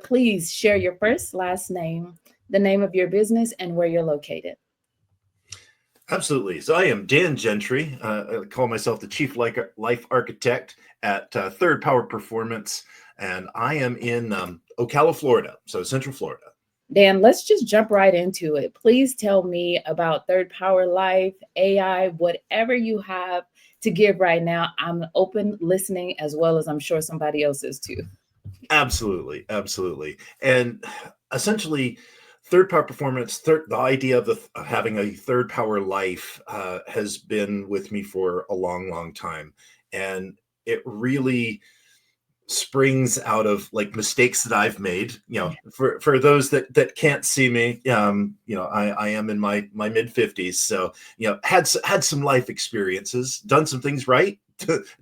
Please share your first, last name, the name of your business, and where you're located. Absolutely. So I am Dan Gentry. I call myself the Chief Life Architect at Third Power Performance, and I am in Ocala, Florida, so Central Florida. Dan, let's just jump right into it. Please tell me about Third Power Life, AI, whatever you have to give right now. I'm open listening as well as I'm sure somebody else is too. Absolutely, absolutely. And essentially, third power performance, the idea of having a third power life has been with me for a long, long time. And it really springs out of like mistakes that I've made. For those that can't see me, I am in my mid 50s, so had some life experiences, done some things right,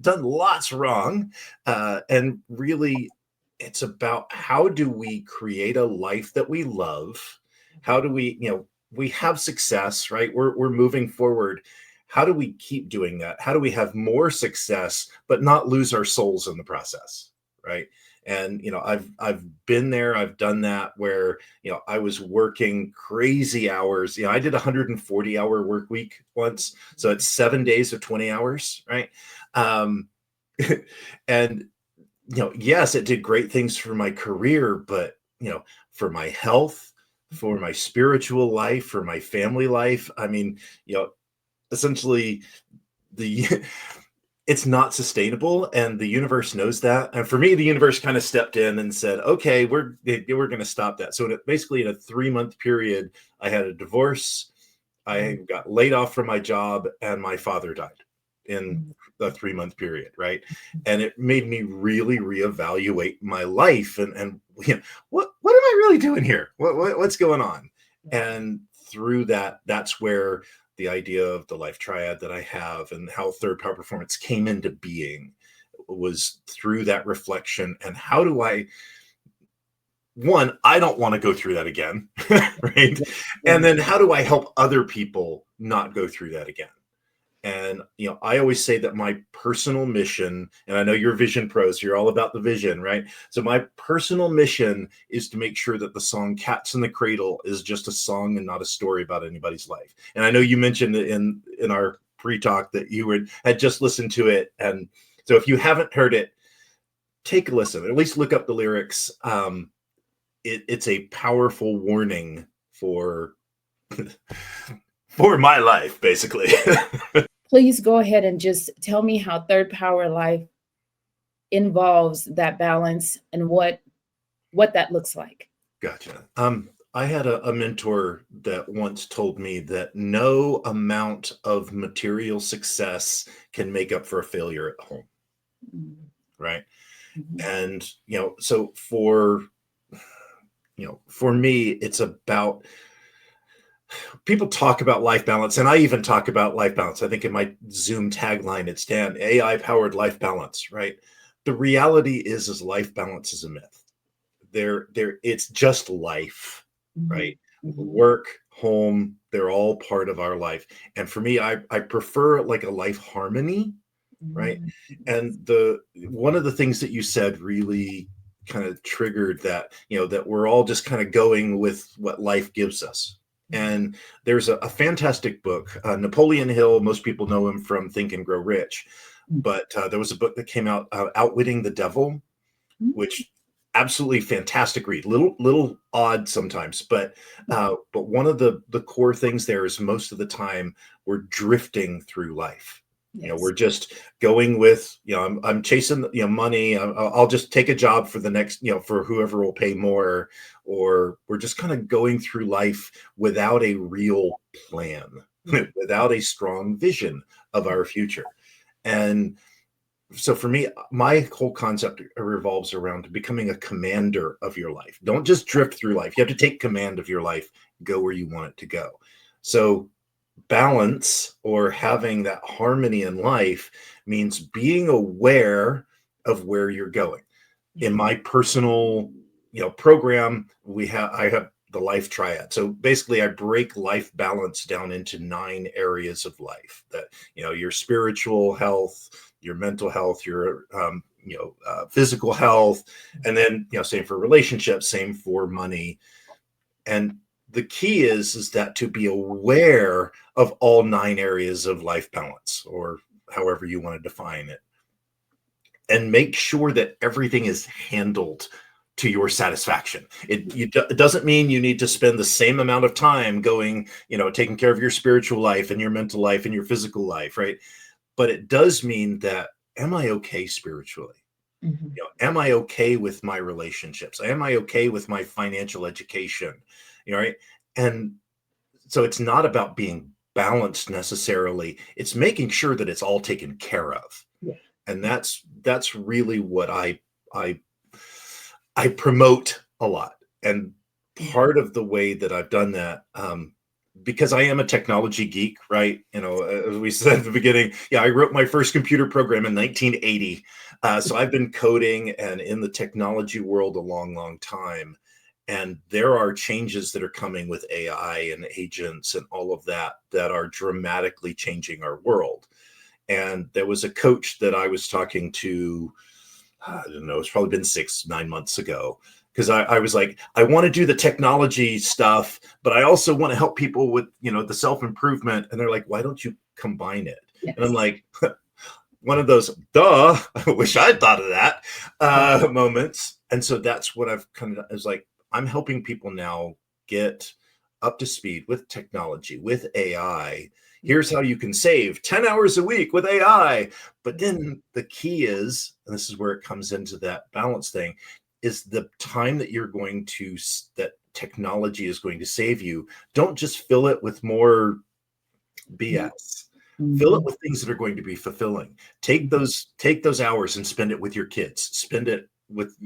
done lots wrong, and really it's about how do we create a life that we love? How do we, we have success, right? We're moving forward. How do we keep doing that? How do we have more success, but not lose our souls in the process, right? And I've been there, I've done that where I was working crazy hours. I did a 140-hour work week once, so it's 7 days of 20 hours, right? And yes, it did great things for my career, but for my health, for my spiritual life, for my family life, I mean, essentially the it's not sustainable, and the universe knows that. And for me, the universe kind of stepped in and said, okay, we're going to stop that. So basically in a 3-month period, I had a divorce, I got laid off from my job, and my father died in the 3-month period, right? And it made me really reevaluate my life and what am I really doing here? What's going on? And through that, that's where the idea of the life triad that I have and how third power performance came into being was through that reflection. And how do I don't want to go through that again, right? And then how do I help other people not go through that again? And, I always say that my personal mission, and I know you're vision pros, so you're all about the vision, right? So my personal mission is to make sure that the song Cats in the Cradle is just a song and not a story about anybody's life. And I know you mentioned in our pre-talk that you had just listened to it. And so if you haven't heard it, take a listen, at least look up the lyrics. It's a powerful warning for my life, basically. Please go ahead and just tell me how Third Power Life involves that balance and what that looks like. Gotcha. I had a mentor that once told me that no amount of material success can make up for a failure at home. Right. And, so for me, it's about, people talk about life balance, and I even talk about life balance. I think in my Zoom tagline, it's Dan, AI powered life balance, right? The reality is life balance is a myth. It's just life, right? Work, home, they're all part of our life. And for me, I prefer like a life harmony, right? And one of the things that you said really kind of triggered that, that we're all just kind of going with what life gives us. And there's a fantastic book, Napoleon Hill. Most people know him from Think and Grow Rich, but there was a book that came out, Outwitting the Devil, which absolutely fantastic read. Little odd sometimes, but one of the core things there is most of the time we're drifting through life. Yes. We're just going with, I'm chasing, money. I'll just take a job for the next, for whoever will pay more, or we're just kind of going through life without a real plan, without a strong vision of our future. And so for me, my whole concept revolves around becoming a commander of your life. Don't just drift through life. You have to take command of your life, go where you want it to go. So balance, or having that harmony in life, means being aware of where you're going. In my personal, program, I have the life triad. So basically I break life balance down into 9 areas of life that, your spiritual health, your mental health, your physical health, and then, same for relationships, same for money. And the key is that to be aware of all 9 areas of life balance, or however you want to define it, and make sure that everything is handled to your satisfaction. It doesn't mean you need to spend the same amount of time going, taking care of your spiritual life and your mental life and your physical life, right? But it does mean that, am I okay spiritually? Mm-hmm. Am I okay with my relationships? Am I okay with my financial education? Right? And so it's not about being balanced necessarily. It's making sure that it's all taken care of. Yeah. And that's really what I promote a lot. And part of the way that I've done that, because I am a technology geek, right? As we said at the beginning, I wrote my first computer program in 1980. So I've been coding and in the technology world a long, long time. And there are changes that are coming with AI and agents and all of that are dramatically changing our world. And there was a coach that I was talking to, I don't know, it's probably been 6-9 months ago, because I was like, I want to do the technology stuff, but I also want to help people with, the self-improvement. And they're like, why don't you combine it? Yes. And I'm like, one of those, duh, I wish I'd thought of that moments. And so that's what I've kind of, is like, I'm helping people now get up to speed with technology, with AI. Here's how you can save 10 hours a week with AI. But then the key is, and this is where it comes into that balance thing, is the time that that technology is going to save you. Don't just fill it with more BS. Mm-hmm. Fill it with things that are going to be fulfilling. Take those hours and spend it with your kids. Spend it with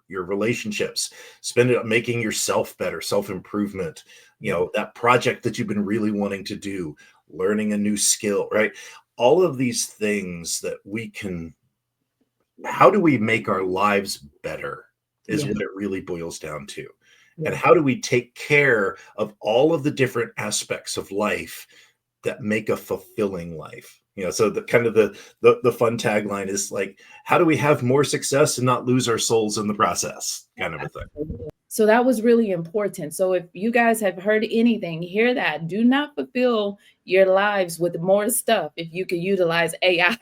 your relationships. Spend it on making yourself better, self-improvement, that project that you've been really wanting to do, learning a new skill, right? All of these things that we can, how do we make our lives better is what it really boils down to. And how do we take care of all of the different aspects of life that make a fulfilling life? So the kind of the fun tagline is like, how do we have more success and not lose our souls in the process, kind of a thing. So that was really important. So if you guys have heard anything, hear that. Do not fulfill your lives with more stuff if you can utilize AI.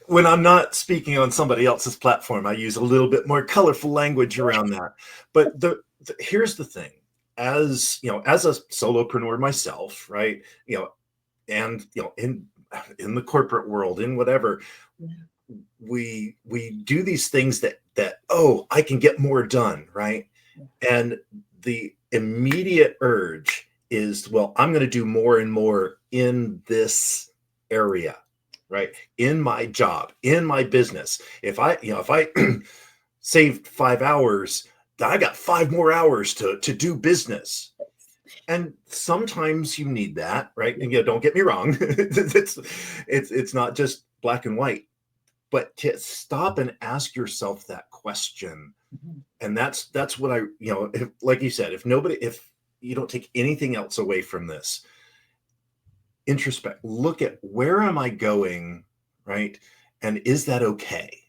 When I'm not speaking on somebody else's platform, I use a little bit more colorful language around that. But here's the thing. As as a solopreneur myself, right? And in the corporate world, in whatever, we do these things that I can get more done, right? And the immediate urge is, well, I'm going to do more and more in this area, right? In my job, in my business. If I saved 5 hours, I got 5 more hours to do business. And sometimes you need that, right? And don't get me wrong, it's not just black and white, but to stop and ask yourself that question. Mm-hmm. And that's what like you said, if you don't take anything else away from this, introspect, look at, where am I going, right? And is that okay?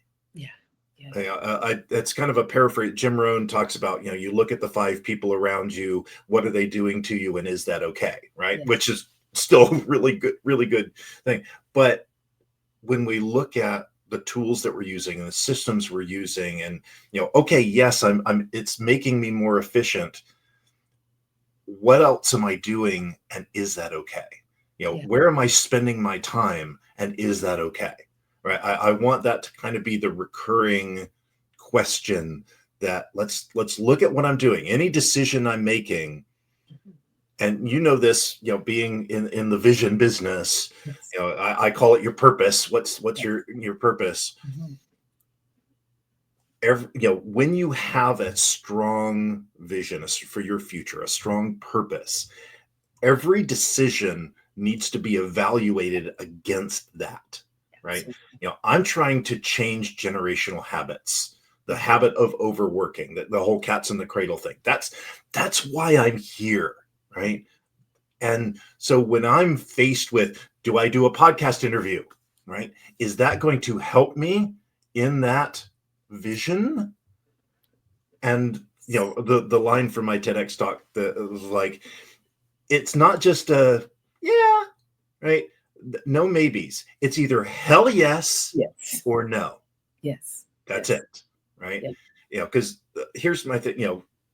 That's kind of a paraphrase. Jim Rohn talks about, you look at the 5 people around you, what are they doing to you, and is that okay, right? Yes. Which is still really good thing. But when we look at the tools that we're using and the systems we're using, and okay, yes, it's making me more efficient. What else am I doing, and is that okay? Where am I spending my time, and is that okay? Right. I want that to kind of be the recurring question, that let's look at what I'm doing, any decision I'm making. And this, being in the vision business, yes. I call it your purpose. What's your purpose? Mm-hmm. When you have a strong vision for your future, a strong purpose, every decision needs to be evaluated against that. Right. I'm trying to change generational habits, the habit of overworking, the whole cats in the cradle thing. That's why I'm here. Right. And so when I'm faced with, do I do a podcast interview? right? Is that going to help me in that vision? And the line from my TEDx talk that was like, it's not just a yeah, right? No maybes. It's either hell yes Yes. or no. Yes. That's Yes. it, right? Yeah. Because here's my thing.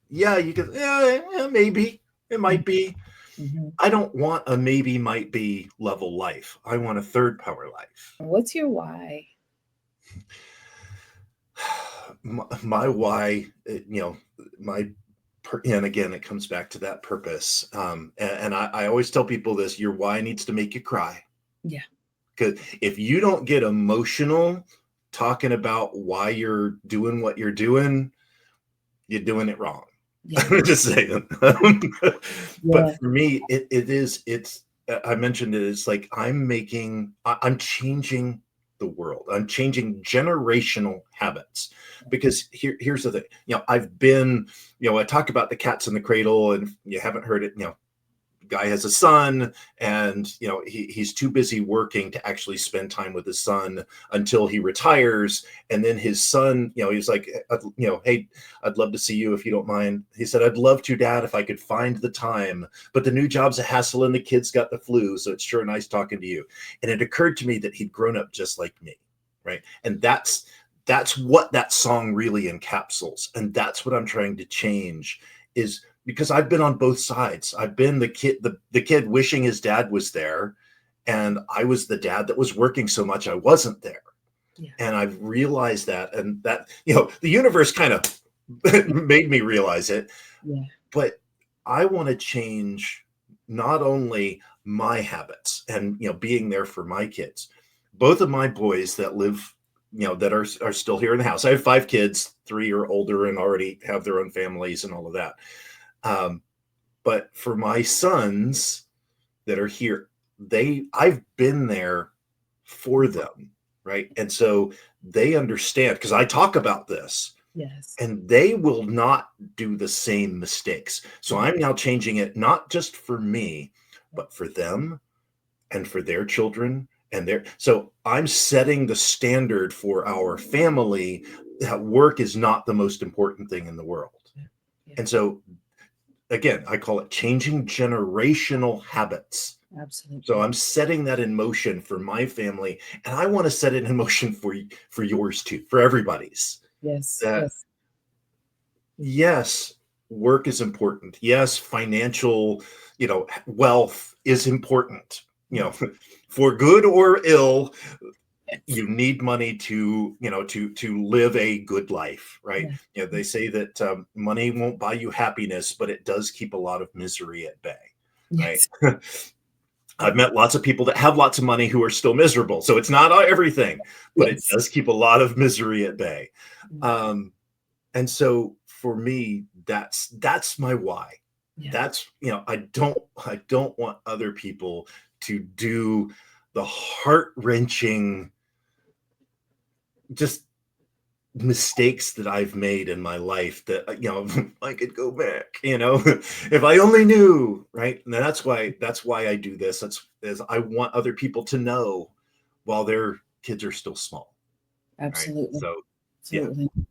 Yeah, you could, yeah, maybe it might be. Mm-hmm. I don't want a maybe might be level life. I want a third power life. What's your why? My why, my and again, it comes back to that purpose. And I always tell people this: your why needs to make you cry. Yeah. Because if you don't get emotional talking about why you're doing what you're doing it wrong. Yeah. I'm just saying. But Yeah. for me, it's I mentioned it. It's like I'm changing the world. I'm changing generational habits because here's the thing. I've been, I talk about the cats in the cradle, and you haven't heard it. Guy has a son, and he's too busy working to actually spend time with his son until he retires. And then his son, he's like, hey, I'd love to see you if you don't mind. He said, I'd love to, Dad, if I could find the time, but the new job's a hassle and the kid's got the flu, so it's sure nice talking to you. And it occurred to me that he'd grown up just like me, right? And that's what that song really encapsulates, and that's what I'm trying to change. Is because I've been on both sides. I've been the kid wishing his dad was there, and I was the dad that was working so much I wasn't there. Yeah. And I've realized that, and that the universe kind of made me realize it. Yeah. But I want to change not only my habits and being there for my kids. Both of my boys that live that are still here in the house. I have 5 kids, 3 are older and already have their own families and all of that. But for my sons that are here, I've been there for them, right? And so they understand, because I talk about this. Yes. And they will not do the same mistakes. So I'm now changing it, not just for me, but for them and for their children. So I'm setting the standard for our family that work is not the most important thing in the world. Yeah. And so, again, I call it changing generational habits. Absolutely. So I'm setting that in motion for my family, and I want to set it in motion for yours too, for everybody's. Yes. Yes. Yes, work is important. Yes, financial, wealth is important. For good or ill, you need money to live a good life, right? They say that money won't buy you happiness, but it does keep a lot of misery at bay. Yes. Right? I've met lots of people that have lots of money who are still miserable. So it's not everything, but it does keep a lot of misery at bay. And so for me, that's my why. Yeah. That's, I don't want other people to do the heart-wrenching just mistakes that I've made in my life that, I could go back, if I only knew, right? And that's why I do this. As I want other people to know while their kids are still small. Absolutely. Right? So, absolutely. Yeah.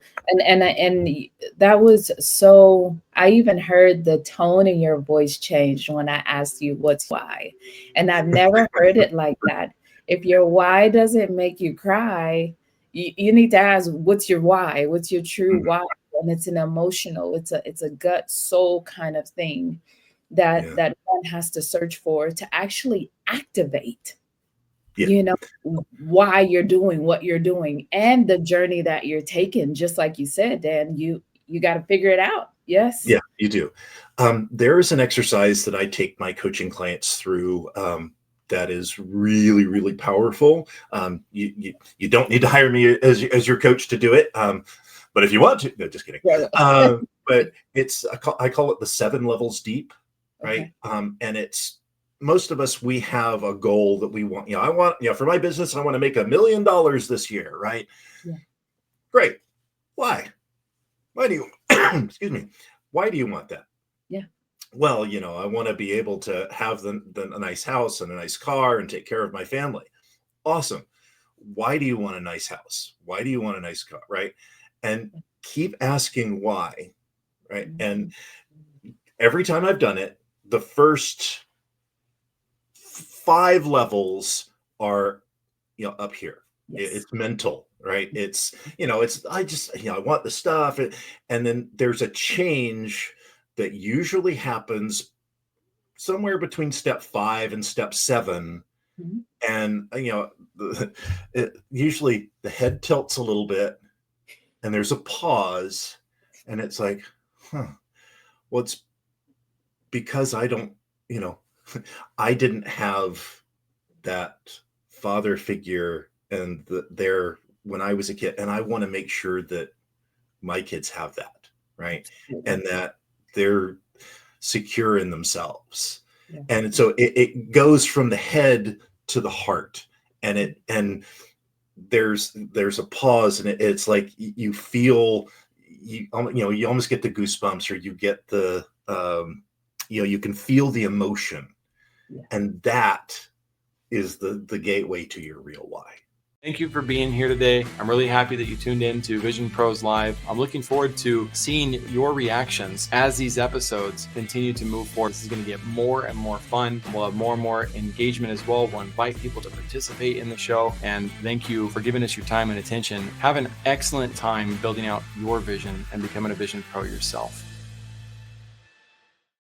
And that was so, I even heard the tone in your voice change when I asked you what's why. And I've never heard it like that. If your why doesn't make you cry, you need to ask, what's your why? What's your true why? And it's an emotional, it's a gut soul kind of thing that one has to search for to actually activate. Why you're doing what you're doing and the journey that you're taking. Just like you said, Dan, you got to figure it out. Yes. Yeah, you do. There is an exercise that I take my coaching clients through that is really, really powerful. You don't need to hire me as your coach to do it. But if you want to, no, just kidding. But I call it the 7 levels deep, right? Okay. And it's, most of us, we have a goal that we want. I want, for my business, I want to make $1 million this year, right? Yeah. Great. Why? Why do you, excuse me, why do you want that? Yeah. Well, I want to be able to have a nice house and a nice car and take care of my family. Awesome. why do you want a nice house? Why do you want a nice car? Right. And keep asking why. Right. And every time I've done it, the first 5 levels are, up here. Yes. It's mental, right? It's, I just, I want the stuff. And then there's a change that usually happens somewhere between step 5 and step 7. Mhm. And, usually the head tilts a little bit and there's a pause and it's like, well, it's because I don't, I didn't have that father figure and there when I was a kid, and I want to make sure that my kids have that, right? And that they're secure in themselves. Yeah. And so it goes from the head to the heart, and there's a pause, and it's like you feel you almost get the goosebumps, or you get the you can feel the emotion, and that is the gateway to your real why. Thank you for being here today. I'm really happy that you tuned in to Vision Pros Live. I'm looking forward to seeing your reactions as these episodes continue to move forward. This is going to get more and more fun. We'll have more and more engagement as well. We'll invite people to participate in the show. And thank you for giving us your time and attention. Have an excellent time building out your vision and becoming a Vision Pro yourself.